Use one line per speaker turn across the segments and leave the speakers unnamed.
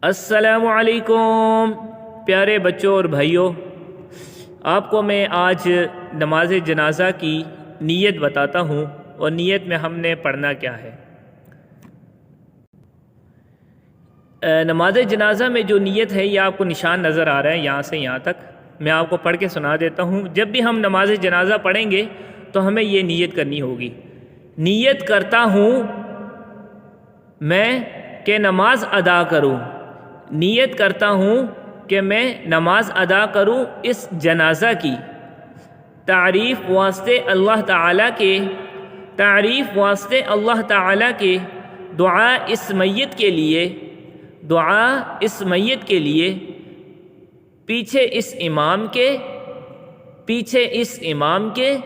السلام علیکم پیارے بچوں اور بھائیوں، آپ کو میں آج نماز جنازہ کی نیت بتاتا ہوں اور نیت میں ہم نے پڑھنا کیا ہے۔ نماز جنازہ میں جو نیت ہے یہ آپ کو نشان نظر آ رہا ہے یہاں سے یہاں تک، میں آپ کو پڑھ کے سنا دیتا ہوں۔ جب بھی ہم نماز جنازہ پڑھیں گے تو ہمیں یہ نیت کرنی ہوگی۔ نیت کرتا ہوں میں کہ نماز ادا کروں، نیت کرتا ہوں کہ میں نماز ادا کروں اس جنازہ کی، تعریف واسطے اللہ تعالیٰ کے، تعریف واسطے اللہ تعالیٰ کے، دعا اس میت کے لیے، دعا اس میت کے لیے، پیچھے اس امام کے، پیچھے اس امام کے،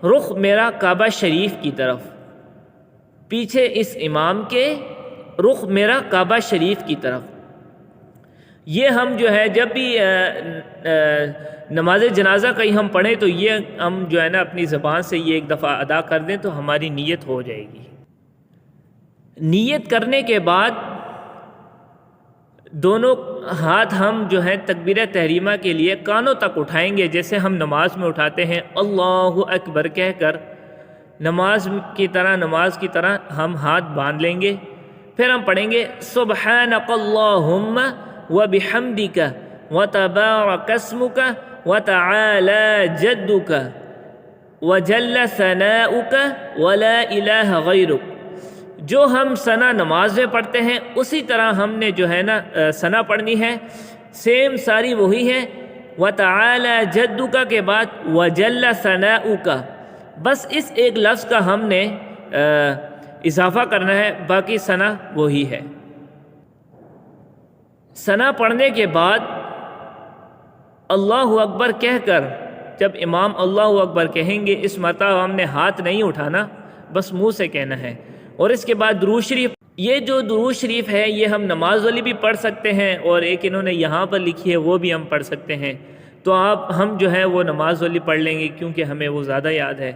رخ میرا کعبہ شریف کی طرف، پیچھے اس امام کے، رخ میرا کعبہ شریف کی طرف۔ یہ ہم جو ہے جب بھی نماز جنازہ کہیں ہم پڑھیں تو یہ ہم جو ہے نا اپنی زبان سے یہ ایک دفعہ ادا کر دیں تو ہماری نیت ہو جائے گی۔ نیت کرنے کے بعد دونوں ہاتھ ہم جو ہے تکبیر تحریمہ کے لیے کانوں تک اٹھائیں گے، جیسے ہم نماز میں اٹھاتے ہیں اللہ اکبر کہہ کر، نماز کی طرح ہم ہاتھ باندھ لیں گے۔ پھر ہم پڑھیں گے سبحانک اللہم وبحمدک وتبارک اسمک وتعالی جدک وجل ثناؤک ولا الہ غیرک۔ جو ہم ثنا نماز میں پڑھتے ہیں اسی طرح ہم نے جو ہے نا ثنا پڑھنی ہے، سیم ساری وہی ہے۔ وتعالی جدک کے بعد وجل ثناؤک، بس اس ایک لفظ کا ہم نے اضافہ کرنا ہے، باقی ثنا وہی ہے۔ ثنا پڑھنے کے بعد اللہ اکبر کہہ کر، جب امام اللہ اکبر کہیں گے اس مرتبہ ہم نے ہاتھ نہیں اٹھانا، بس منہ سے کہنا ہے۔ اور اس کے بعد درود شریف، یہ جو درود شریف ہے یہ ہم نماز والی بھی پڑھ سکتے ہیں اور ایک انہوں نے یہاں پر لکھی ہے وہ بھی ہم پڑھ سکتے ہیں، تو ہم جو ہے وہ نماز والی پڑھ لیں گے کیونکہ ہمیں وہ زیادہ یاد ہے۔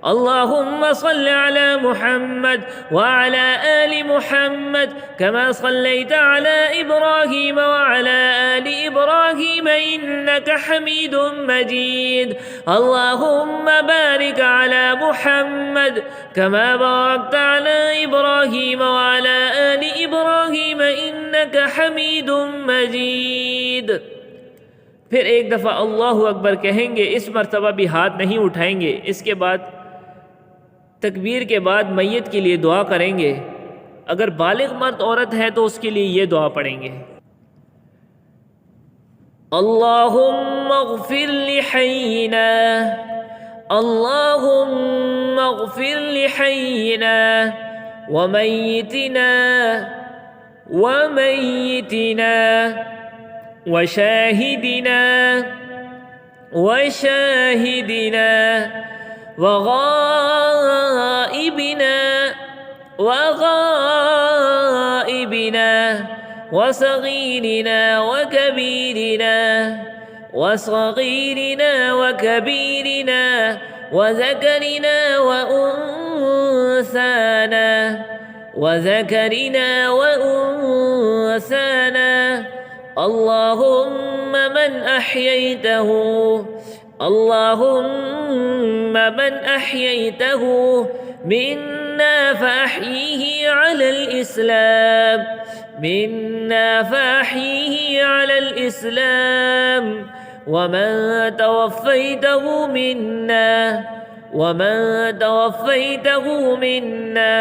اللہم صل علی محمد وعلی آل محمد کما صلیت علی ابراہیم وعلی آل ابراہیم انک حمید مجید۔ اللہم بارک علی محمد کما بارکت علی ابراہیم وعلی آل ابراہیم انک حمید مجید۔ پھر ایک دفعہ اللہ اکبر کہیں گے، اس مرتبہ بھی ہاتھ نہیں اٹھائیں گے۔ اس کے بعد تکبیر کے بعد میت کے لیے دعا کریں گے، اگر بالغ مرد عورت ہے تو اس کے لیے یہ دعا پڑھیں گے، اللہم اغفر لحینا، اللہم اغفر لحینا ومیتنا ومیتنا وشاہدنا وشاہدنا وغائبنا وغائبنا وصغیرنا وکبیرنا وصغیرنا وکبیرنا وذکرنا وانثانا وذکرنا وانثانا اللہم من احییتہ، اللہم من احییتہ منا فاحیہ علی الاسلام، منا فاحیہ علی الاسلام، ومن توفیتہ منا، ومن توفیتہ منا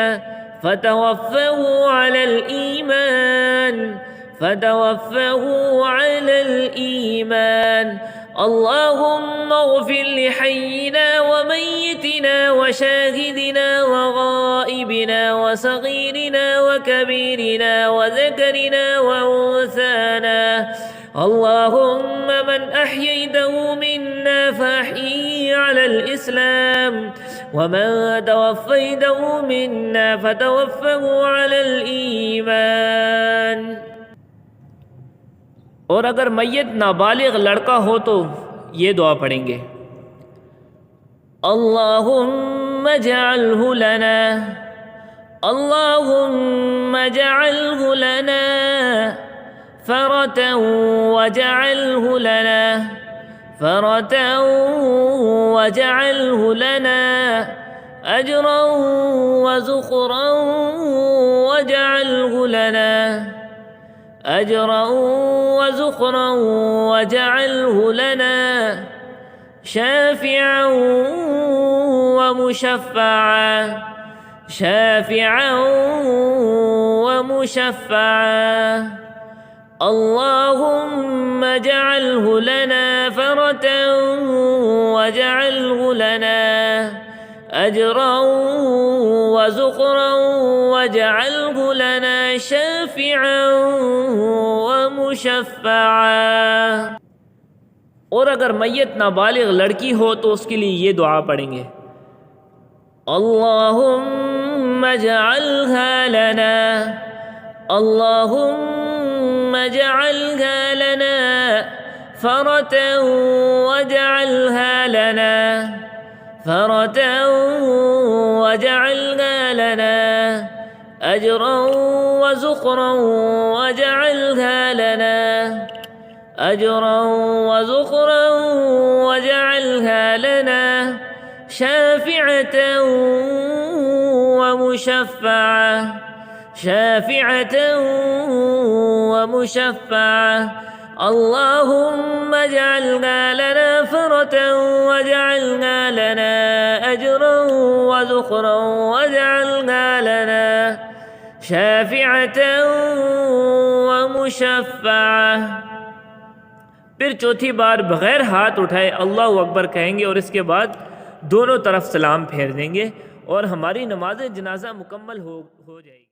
فتوفہ علی الایمان، فتوفه على الإيمان۔ اللهم اغفر لحينا وميتنا وشاهدنا وغائبنا وصغيرنا وكبيرنا وذكرنا وأنثانا، اللهم من أحييته منا فأحيه على الإسلام، ومن توفيته منا فتوفه على الإيمان۔ اور اگر میت نابالغ لڑکا ہو تو یہ دعا پڑھیں گے، اللہم اجعلہ لنا، اللہم اجعلہ لنا فرة واجعله لنا فرة واجعله لنا أجرا وزخرا واجعله لنا أجرا وزخرا واجعله لنا شافعا ومشفعا شافعا ومشفعا اللهم اجعله لنا فرة واجعله لنا أجرا وزخرا واجعله لنا شافعا ومشفعا۔ اور اگر میت نابالغ لڑکی ہو تو اس کے لیے یہ دعا پڑھیں گے، اللہم اجعلها لنا اللہم اجعلها لنا فرة واجعلها لنا فرة واجعلها لنا أجرا وزخرا واجعلها لنا أجرا وزخرا واجعلها لنا شافعة ومشفعة شافعة ومشفعة اللهم اجعلنا لنا فرة واجعلنا لنا أجرا وزخرا واجعلنا لنا شافعة ومشفعة۔ پھر چوتھی بار بغیر ہاتھ اٹھائے اللہ اکبر کہیں گے اور اس کے بعد دونوں طرف سلام پھیر دیں گے اور ہماری نماز جنازہ مکمل ہو جائے گی۔